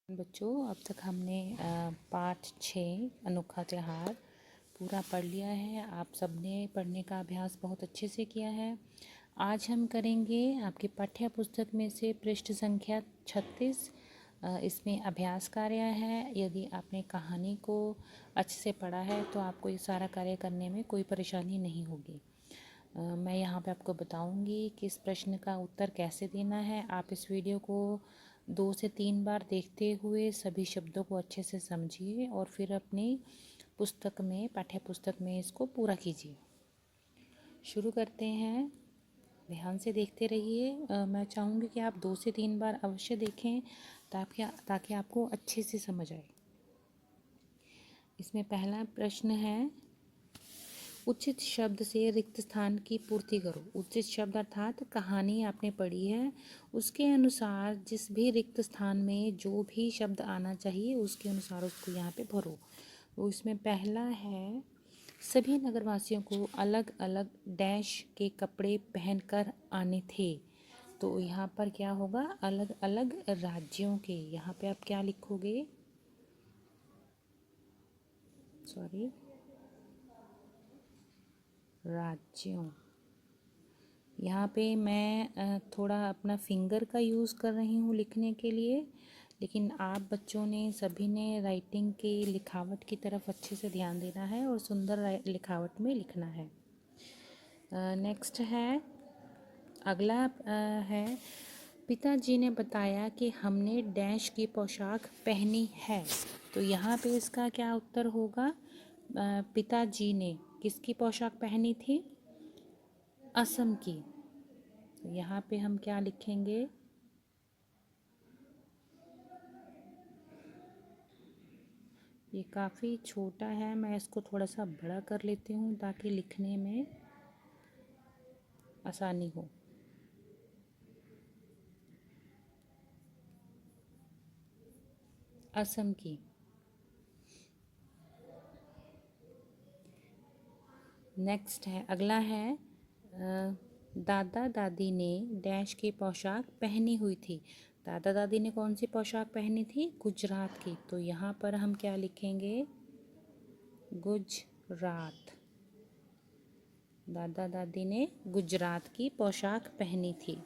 बच्चों, अब तक हमने पाठ 6 अनोखा त्यौहार पूरा पढ़ लिया है। आप सबने पढ़ने का अभ्यास बहुत अच्छे से किया है। आज हम करेंगे आपकी पाठ्य पुस्तक में से पृष्ठ संख्या 36। इसमें अभ्यास कार्य है। यदि आपने कहानी को अच्छे से पढ़ा है तो आपको ये सारा कार्य करने में कोई परेशानी नहीं होगी। मैं यहाँ पे आपको बताऊँगी कि इस प्रश्न का उत्तर कैसे देना है। आप इस वीडियो को 2 से 3 बार देखते हुए सभी शब्दों को अच्छे से समझिए और फिर अपनी पुस्तक में, पाठ्य पुस्तक में इसको पूरा कीजिए। शुरू करते हैं। ध्यान से देखते रहिए। मैं चाहूँगी कि आप 2 से 3 बार अवश्य देखें ताकि आपको अच्छे से समझ आए। इसमें पहला प्रश्न है, उचित शब्द से रिक्त स्थान की पूर्ति करो। उचित शब्द अर्थात कहानी आपने पढ़ी है, उसके अनुसार जिस भी रिक्त स्थान में जो भी शब्द आना चाहिए उसके अनुसार उसको यहाँ पे भरो। तो इसमें पहला है, सभी नगरवासियों को अलग अलग डैश के कपड़े पहनकर आने थे। तो यहाँ पर क्या होगा, अलग अलग राज्यों के। यहाँ पे आप क्या लिखोगे, राज्यों। यहाँ पे मैं थोड़ा अपना फिंगर का यूज़ कर रही हूँ लिखने के लिए, लेकिन आप बच्चों ने सभी ने राइटिंग की लिखावट की तरफ अच्छे से ध्यान देना है और सुंदर लिखावट में लिखना है। नेक्स्ट है, अगला है, पिताजी ने बताया कि हमने डैश की पोशाक पहनी है। तो यहाँ पे इसका क्या उत्तर होगा, पिताजी ने किसकी पोशाक पहनी थी, असम की। तो यहाँ पे हम क्या लिखेंगे, ये काफ़ी छोटा है, मैं इसको थोड़ा सा बड़ा कर लेती हूँ ताकि लिखने में आसानी हो। असम की। नेक्स्ट है, अगला है, दादा दादी ने डैश की पोशाक पहनी हुई थी। दादा दादी ने कौन सी पोशाक पहनी थी, गुजरात की। तो यहाँ पर हम क्या लिखेंगे, गुजरात। दादा दादी ने गुजरात की पोशाक पहनी थी।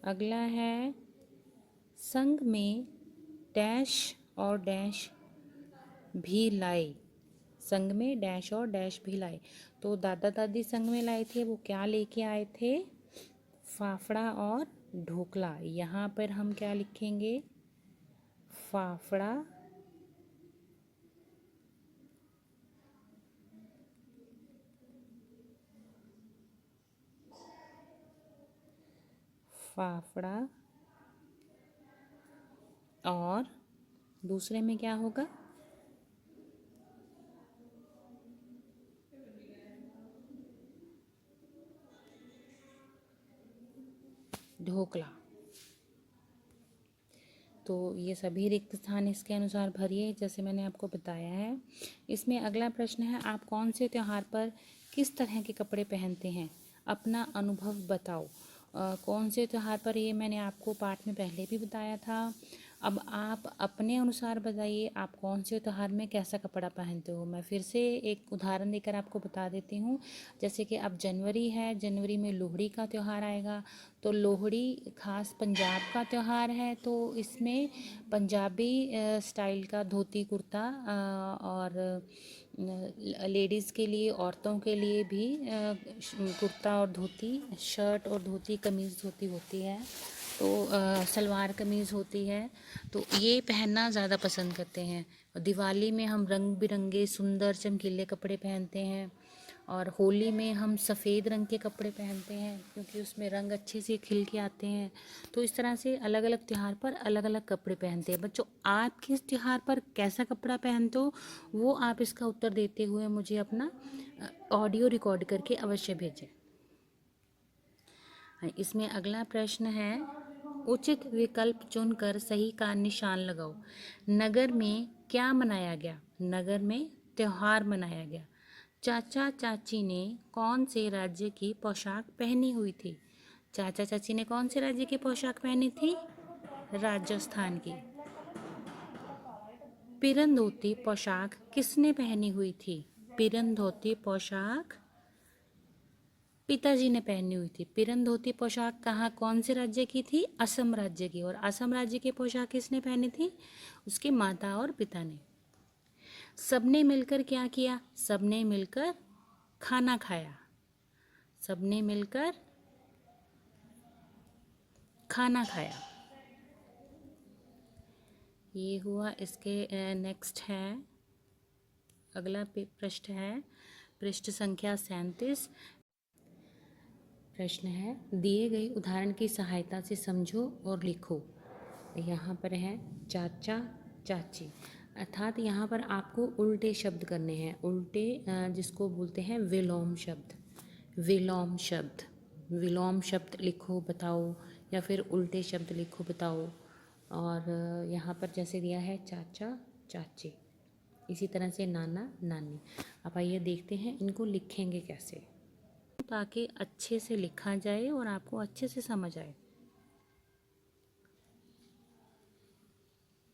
अगला है, संग में डैश और डैश भी लाए। संग में डैश और डैश भी लाए। तो दादा दादी संग में लाए थे, वो क्या लेके आए थे, फाफड़ा और ढोकला। यहाँ पर हम क्या लिखेंगे, फाफड़ा फाफड़ा, और दूसरे में क्या होगा, ढोकला। तो ये सभी रिक्त स्थान इसके अनुसार भरिए जैसे मैंने आपको बताया है। इसमें अगला प्रश्न है, आप कौन से त्यौहार पर किस तरह के कपड़े पहनते हैं, अपना अनुभव बताओ। कौन से त्यौहार पर, ये मैंने आपको पाठ में पहले भी बताया था। अब आप अपने अनुसार बताइए, आप कौन से त्यौहार में कैसा कपड़ा पहनते हो। मैं फिर से एक उदाहरण देकर आपको बता देती हूँ। जैसे कि अब जनवरी है, जनवरी में लोहड़ी का त्यौहार आएगा। तो लोहड़ी खास पंजाब का त्यौहार है, तो इसमें पंजाबी स्टाइल का धोती कुर्ता, और लेडीज़ के लिए, औरतों के लिए भी कुर्ता और धोती, शर्ट और धोती, कमीज़ धोती होती है। तो सलवार कमीज़ होती है। तो ये पहनना ज़्यादा पसंद करते हैं। दिवाली में हम रंग बिरंगे सुंदर चमकीले कपड़े पहनते हैं, और होली में हम सफ़ेद रंग के कपड़े पहनते हैं क्योंकि उसमें रंग अच्छे से खिल के आते हैं। तो इस तरह से अलग अलग त्यौहार पर अलग अलग कपड़े पहनते हैं। बच्चों, आप किस त्यौहार पर कैसा कपड़ा पहनते हो, वो आप इसका उत्तर देते हुए मुझे अपना ऑडियो रिकॉर्ड करके अवश्य भेजें। इसमें अगला प्रश्न है, उचित विकल्प चुनकर सही का निशान लगाओ। नगर में क्या मनाया गया, नगर में त्यौहार मनाया गया। चाचा चाची ने कौन से राज्य की पोशाक पहनी हुई थी। चाचा चाची ने कौन से राज्य की पोशाक पहनी थी, राजस्थान की। पिरन धोती पोशाक किसने पहनी हुई थी? पिरन धोती पोशाक पिताजी ने पहनी हुई थी। पिरन धोती पोशाक कहाँ, कौन से राज्य की थी? असम राज्य की। और असम राज्य की पोशाक किसने पहनी थी? उसकी माता और पिता ने। सबने मिलकर क्या किया? सबने मिलकर खाना खाया। सबने मिलकर खाना खाया। ये हुआ। इसके नेक्स्ट है, अगला पृष्ठ है पृष्ठ संख्या 37। प्रश्न है, दिए गए उदाहरण की सहायता से समझो और लिखो। यहाँ पर है चाचा चाची, अर्थात यहाँ पर आपको उल्टे शब्द करने हैं। उल्टे जिसको बोलते हैं विलोम शब्द। विलोम शब्द, विलोम शब्द लिखो बताओ, या फिर उल्टे शब्द लिखो बताओ। और यहाँ पर जैसे दिया है चाचा चाची, इसी तरह से नाना नानी। अब आइए देखते हैं इनको लिखेंगे कैसे, ताकि अच्छे से लिखा जाए और आपको अच्छे से समझ आए।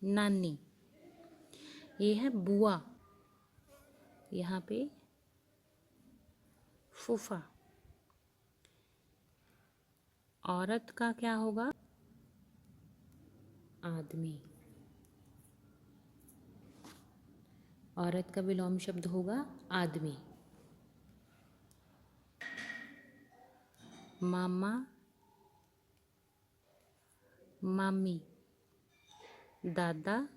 नानी, ये है बुआ, यहाँ पे फूफा। औरत का क्या होगा? आदमी। औरत का विलोम शब्द होगा आदमी। मामा मामी, दादा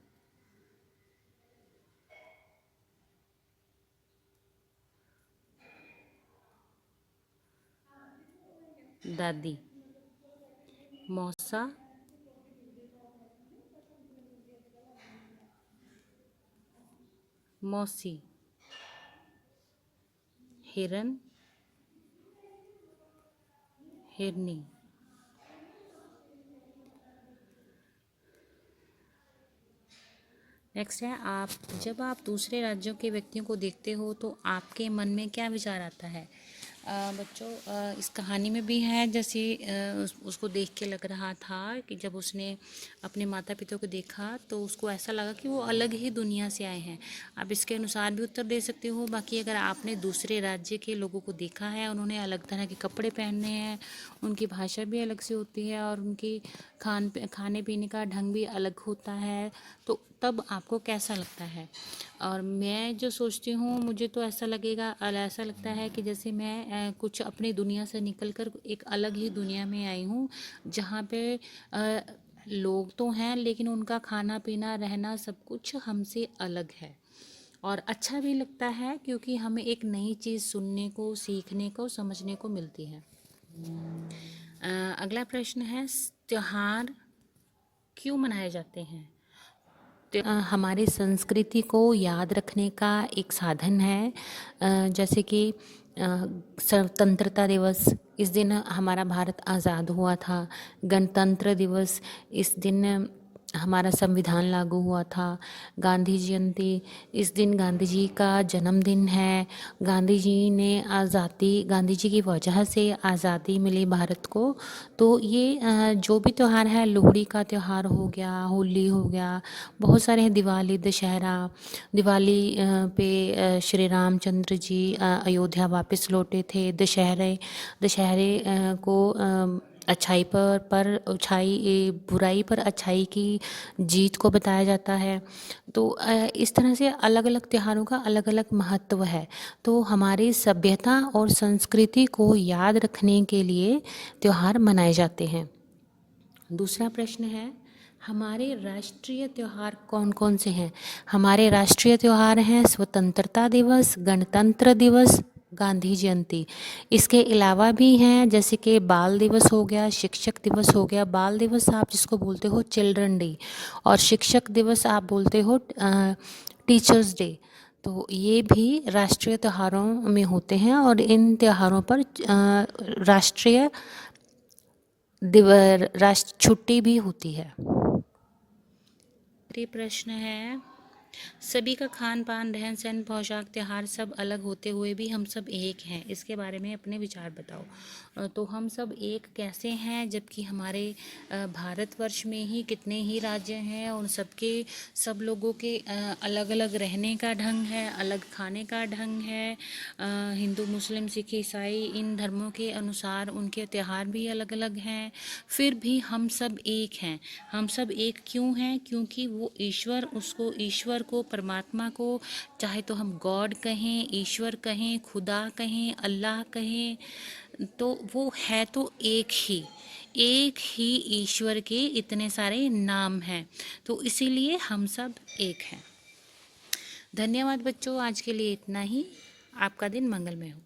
दादी, मौसा मौसी, हिरन हिरनी। नेक्स्ट है, जब आप दूसरे राज्यों के व्यक्तियों को देखते हो तो आपके मन में क्या विचार आता है? बच्चों, इस कहानी में भी है, जैसे उसको देख के लग रहा था कि जब उसने अपने माता पिता को देखा तो उसको ऐसा लगा कि वो अलग ही दुनिया से आए हैं। आप इसके अनुसार भी उत्तर दे सकते हो। बाकी अगर आपने दूसरे राज्य के लोगों को देखा है, उन्होंने अलग तरह के कपड़े पहने हैं, उनकी भाषा भी अलग से होती है और उनकी खाने पीने का ढंग भी अलग होता है, तो तब आपको कैसा लगता है? और मैं जो सोचती हूँ, मुझे तो ऐसा लगता है कि जैसे मैं कुछ अपनी दुनिया से निकलकर एक अलग ही दुनिया में आई हूँ, जहाँ पे लोग तो हैं लेकिन उनका खाना पीना रहना सब कुछ हमसे अलग है। और अच्छा भी लगता है क्योंकि हमें एक नई चीज़ सुनने को, सीखने को, समझने को मिलती है। अगला प्रश्न है, त्योहार क्यों मनाए जाते हैं? हमारी संस्कृति को याद रखने का एक साधन है। जैसे कि स्वतंत्रता दिवस, इस दिन हमारा भारत आज़ाद हुआ था। गणतंत्र दिवस, इस दिन हमारा संविधान लागू हुआ था। गांधी जयंती, इस दिन गांधी जी का जन्मदिन है। गांधी जी की वजह से आज़ादी मिली भारत को। तो ये जो भी त्यौहार है, लोहड़ी का त्यौहार हो गया, होली हो गया, बहुत सारे हैं, दिवाली, दशहरा। दिवाली पे श्री रामचंद्र जी अयोध्या वापस लौटे थे। दशहरे को बुराई पर अच्छाई की जीत को बताया जाता है। तो इस तरह से अलग अलग त्योहारों का अलग अलग महत्व है। तो हमारी सभ्यता और संस्कृति को याद रखने के लिए त्योहार मनाए जाते हैं। दूसरा प्रश्न है, हमारे राष्ट्रीय त्यौहार कौन कौन से हैं? हमारे राष्ट्रीय त्यौहार हैं स्वतंत्रता दिवस, गणतंत्र दिवस, गांधी जयंती। इसके अलावा भी हैं, जैसे कि बाल दिवस हो गया, शिक्षक दिवस हो गया। बाल दिवस आप जिसको बोलते हो चिल्ड्रन डे, और शिक्षक दिवस आप बोलते हो टीचर्स डे। तो ये भी राष्ट्रीय त्योहारों में होते हैं और इन त्योहारों पर राष्ट्रीय छुट्टी भी होती है। प्रश्न है, सभी का खान पान, रहन सहन, पोशाक, त्योहार सब अलग होते हुए भी हम सब एक हैं। इसके बारे में अपने विचार बताओ। तो हम सब एक कैसे हैं, जबकि हमारे भारतवर्ष में ही कितने ही राज्य हैं और सबके सब लोगों के अलग अलग रहने का ढंग है, अलग खाने का ढंग है। हिंदू, मुस्लिम, सिख, ईसाई इन धर्मों के अनुसार उनके त्योहार भी अलग अलग हैं, फिर भी हम सब एक हैं। हम सब एक क्यों हैं? क्योंकि वो ईश्वर, उसको ईश्वर को, परमात्मा को, चाहे तो हम गॉड कहें, ईश्वर कहें, खुदा कहें, अल्लाह कहें, तो वो है तो एक ही ईश्वर के इतने सारे नाम हैं, तो इसीलिए हम सब एक हैं। धन्यवाद बच्चों, आज के लिए इतना ही। आपका दिन मंगलमय हो।